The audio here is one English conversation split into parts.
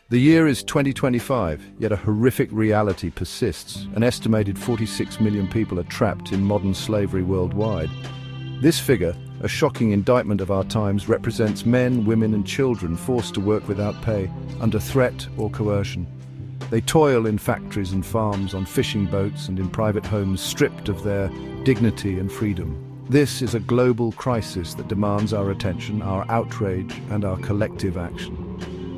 The year is 2025, yet a horrific reality persists. An estimated 46 million people are trapped in modern slavery worldwide. This figure, a shocking indictment of our times, represents men, women and children forced to work without pay, under threat or coercion. They toil in factories and farms, on fishing boats and in private homes, stripped of their dignity and freedom. This is a global crisis that demands our attention, our outrage and our collective action.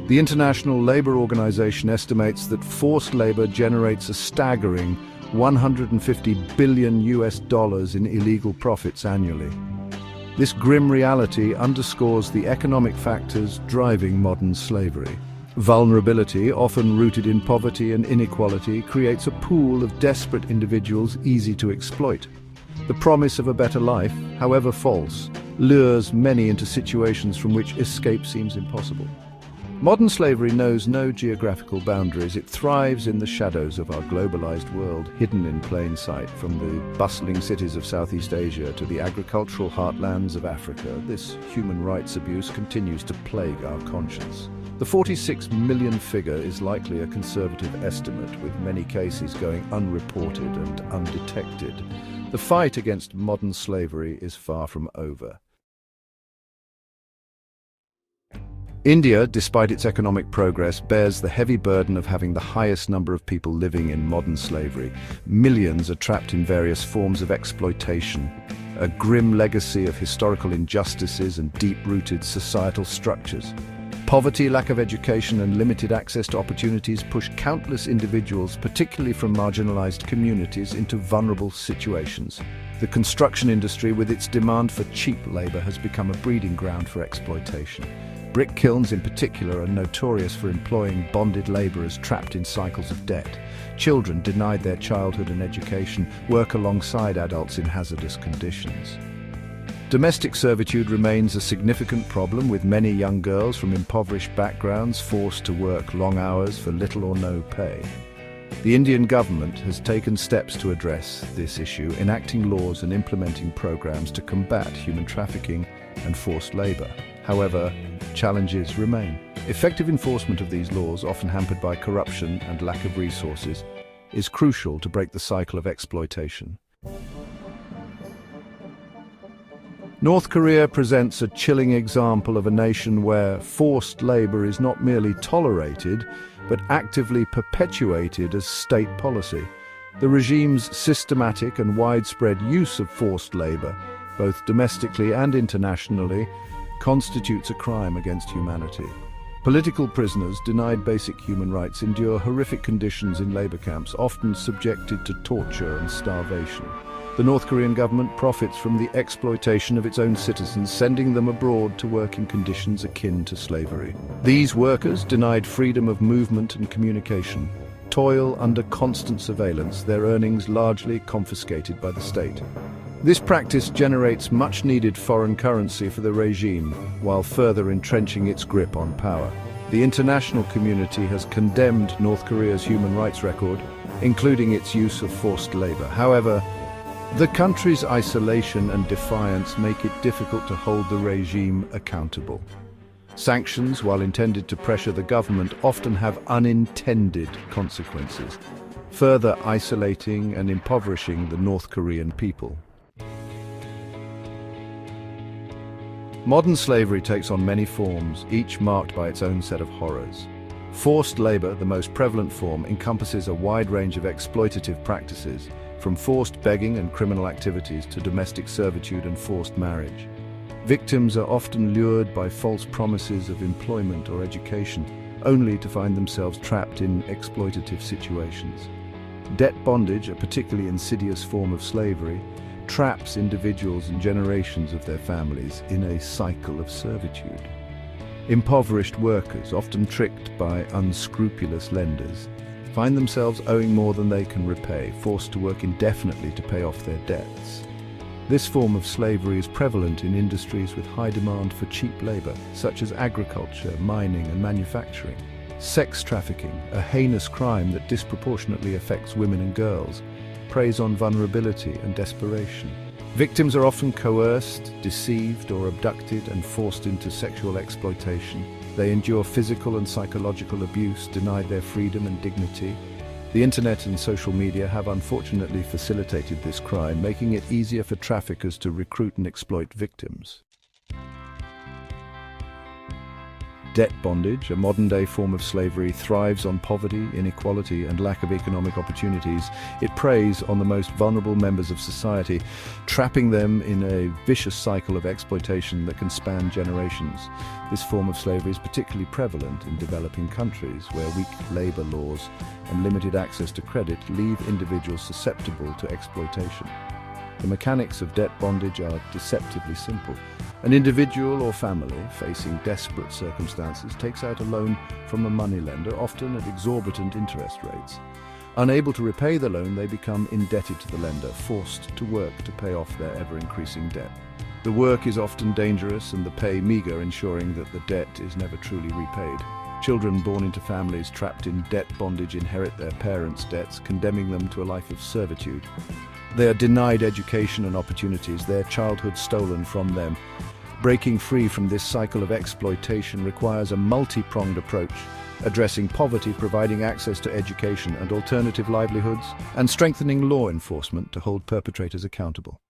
The International Labour Organization estimates that forced labor generates a staggering $150 billion in illegal profits annually. This grim reality underscores the economic factors driving modern slavery. Vulnerability, often rooted in poverty and inequality, creates a pool of desperate individuals easy to exploit. The promise of a better life, however false, lures many into situations from which escape seems impossible. Modern slavery knows no geographical boundaries. It thrives in the shadows of our globalized world, hidden in plain sight. From the bustling cities of Southeast Asia to the agricultural heartlands of Africa, this human rights abuse continues to plague our conscience. The 46 million figure is likely a conservative estimate, with many cases going unreported and undetected. The fight against modern slavery is far from over. India, despite its economic progress, bears the heavy burden of having the highest number of people living in modern slavery. Millions are trapped in various forms of exploitation, a grim legacy of historical injustices and deep-rooted societal structures. Poverty, lack of education and limited access to opportunities push countless individuals, particularly from marginalized communities, into vulnerable situations. The construction industry, with its demand for cheap labor, has become a breeding ground for exploitation. Brick kilns in particular are notorious for employing bonded laborers trapped in cycles of debt. Children, denied their childhood and education, work alongside adults in hazardous conditions. Domestic servitude remains a significant problem, with many young girls from impoverished backgrounds forced to work long hours for little or no pay. The Indian government has taken steps to address this issue, enacting laws and implementing programs to combat human trafficking and forced labor. However, challenges remain. Effective enforcement of these laws, often hampered by corruption and lack of resources, is crucial to break the cycle of exploitation. North Korea presents a chilling example of a nation where forced labor is not merely tolerated, but actively perpetuated as state policy. The regime's systematic and widespread use of forced labor, both domestically and internationally, constitutes a crime against humanity. Political prisoners, denied basic human rights, endure horrific conditions in labor camps, often subjected to torture and starvation. The North Korean government profits from the exploitation of its own citizens, sending them abroad to work in conditions akin to slavery. These workers, denied freedom of movement and communication, toil under constant surveillance, their earnings largely confiscated by the state. This practice generates much-needed foreign currency for the regime, while further entrenching its grip on power. The international community has condemned North Korea's human rights record, including its use of forced labor. However, the country's isolation and defiance make it difficult to hold the regime accountable. Sanctions, while intended to pressure the government, often have unintended consequences, further isolating and impoverishing the North Korean people. Modern slavery takes on many forms, each marked by its own set of horrors. Forced labor, the most prevalent form, encompasses a wide range of exploitative practices, from forced begging and criminal activities to domestic servitude and forced marriage. Victims are often lured by false promises of employment or education, only to find themselves trapped in exploitative situations. Debt bondage, a particularly insidious form of slavery, traps individuals and generations of their families in a cycle of servitude. Impoverished workers, often tricked by unscrupulous lenders, find themselves owing more than they can repay, forced to work indefinitely to pay off their debts. This form of slavery is prevalent in industries with high demand for cheap labor, such as agriculture, mining and manufacturing. Sex trafficking, a heinous crime that disproportionately affects women and girls, preys on vulnerability and desperation. Victims are often coerced, deceived, or abducted and forced into sexual exploitation. They endure physical and psychological abuse, denied their freedom and dignity. The internet and social media have unfortunately facilitated this crime, making it easier for traffickers to recruit and exploit victims. Debt bondage, a modern-day form of slavery, thrives on poverty, inequality, and lack of economic opportunities. It preys on the most vulnerable members of society, trapping them in a vicious cycle of exploitation that can span generations. This form of slavery is particularly prevalent in developing countries, where weak labor laws and limited access to credit leave individuals susceptible to exploitation. The mechanics of debt bondage are deceptively simple. An individual or family facing desperate circumstances takes out a loan from a moneylender, often at exorbitant interest rates. Unable to repay the loan, they become indebted to the lender, forced to work to pay off their ever-increasing debt. The work is often dangerous and the pay meager, ensuring that the debt is never truly repaid. Children born into families trapped in debt bondage inherit their parents' debts, condemning them to a life of servitude. They are denied education and opportunities, their childhood stolen from them. Breaking free from this cycle of exploitation requires a multi-pronged approach, addressing poverty, providing access to education and alternative livelihoods, and strengthening law enforcement to hold perpetrators accountable.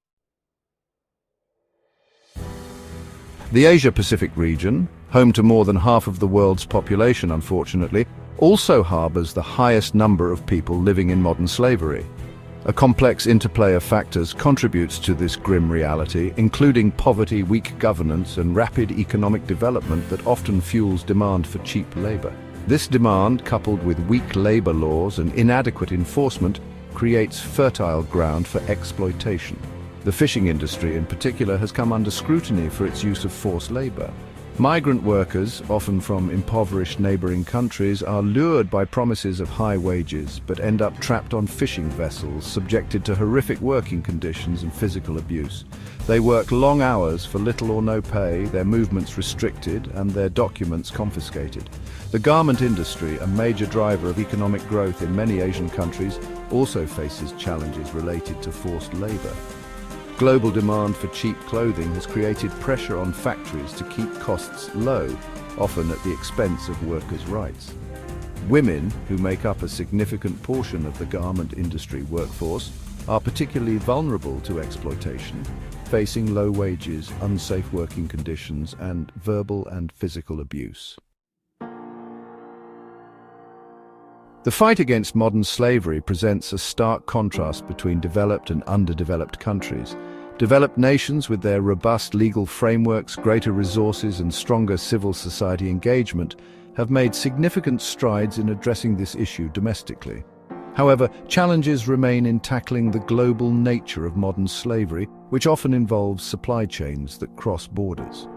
The Asia-Pacific region, home to more than half of the world's population unfortunately, also harbors the highest number of people living in modern slavery. A complex interplay of factors contributes to this grim reality, including poverty, weak governance, and rapid economic development that often fuels demand for cheap labor. This demand, coupled with weak labor laws and inadequate enforcement, creates fertile ground for exploitation. The fishing industry in particular has come under scrutiny for its use of forced labor. Migrant workers, often from impoverished neighboring countries, are lured by promises of high wages, but end up trapped on fishing vessels, subjected to horrific working conditions and physical abuse. They work long hours for little or no pay, their movements restricted, and their documents confiscated. The garment industry, a major driver of economic growth in many Asian countries, also faces challenges related to forced labor. Global demand for cheap clothing has created pressure on factories to keep costs low, often at the expense of workers' rights. Women, who make up a significant portion of the garment industry workforce, are particularly vulnerable to exploitation, facing low wages, unsafe working conditions, and verbal and physical abuse. The fight against modern slavery presents a stark contrast between developed and underdeveloped countries. Developed nations, with their robust legal frameworks, greater resources, and stronger civil society engagement, have made significant strides in addressing this issue domestically. However, challenges remain in tackling the global nature of modern slavery, which often involves supply chains that cross borders.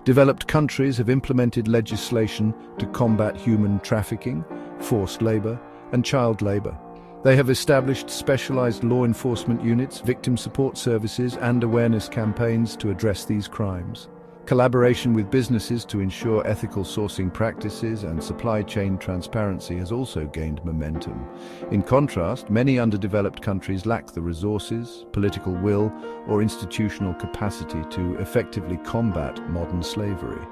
Developed countries have implemented legislation to combat human trafficking, forced labor, and child labor. They have established specialized law enforcement units, victim support services, and awareness campaigns to address these crimes. Collaboration with businesses to ensure ethical sourcing practices and supply chain transparency has also gained momentum. In contrast, many underdeveloped countries lack the resources, political will, or institutional capacity to effectively combat modern slavery.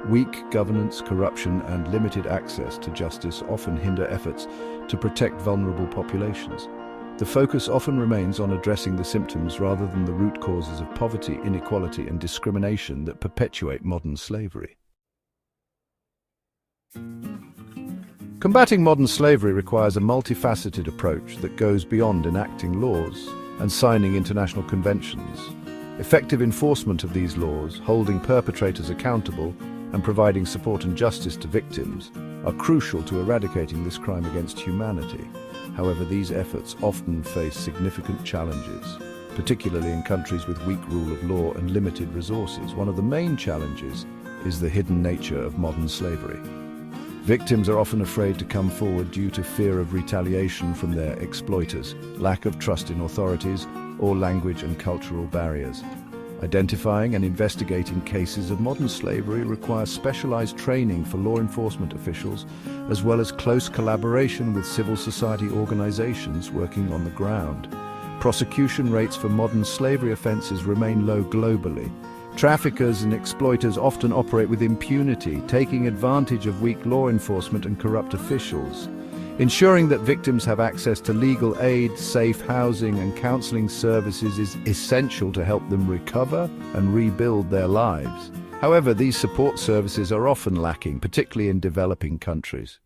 Weak governance, corruption, and limited access to justice often hinder efforts to protect vulnerable populations. The focus often remains on addressing the symptoms rather than the root causes of poverty, inequality, and discrimination that perpetuate modern slavery. Combating modern slavery requires a multifaceted approach that goes beyond enacting laws and signing international conventions. Effective enforcement of these laws, holding perpetrators accountable, and providing support and justice to victims are crucial to eradicating this crime against humanity. However, these efforts often face significant challenges, particularly in countries with weak rule of law and limited resources. One of the main challenges is the hidden nature of modern slavery. Victims are often afraid to come forward due to fear of retaliation from their exploiters, lack of trust in authorities, or language and cultural barriers. Identifying and investigating cases of modern slavery requires specialized training for law enforcement officials, as well as close collaboration with civil society organizations working on the ground. prosecution rates for modern slavery offenses remain low globally. Traffickers and exploiters often operate with impunity, taking advantage of weak law enforcement and corrupt officials. Ensuring that victims have access to legal aid, safe housing and counseling services is essential to help them recover and rebuild their lives. However, these support services are often lacking, particularly in developing countries.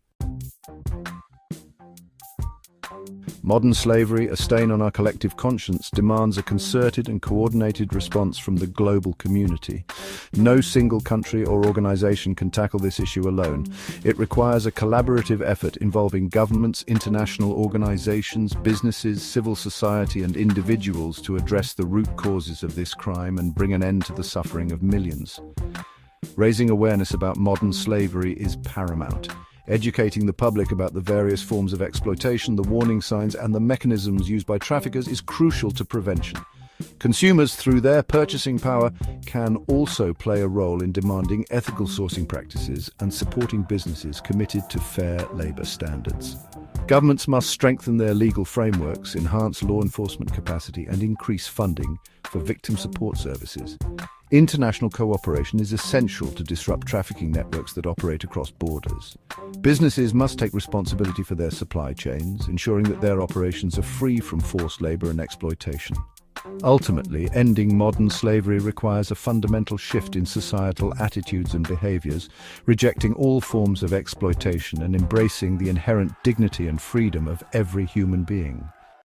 Modern slavery, a stain on our collective conscience, demands a concerted and coordinated response from the global community. No single country or organization can tackle this issue alone. It requires a collaborative effort involving governments, international organizations, businesses, civil society, and individuals to address the root causes of this crime and bring an end to the suffering of millions. Raising awareness about modern slavery is paramount. Educating the public about the various forms of exploitation, the warning signs, and the mechanisms used by traffickers is crucial to prevention. Consumers, through their purchasing power, can also play a role in demanding ethical sourcing practices and supporting businesses committed to fair labor standards. Governments must strengthen their legal frameworks, enhance law enforcement capacity, and increase funding for victim support services. International cooperation is essential to disrupt trafficking networks that operate across borders. Businesses must take responsibility for their supply chains, ensuring that their operations are free from forced labor and exploitation. Ultimately, ending modern slavery requires a fundamental shift in societal attitudes and behaviors, rejecting all forms of exploitation and embracing the inherent dignity and freedom of every human being.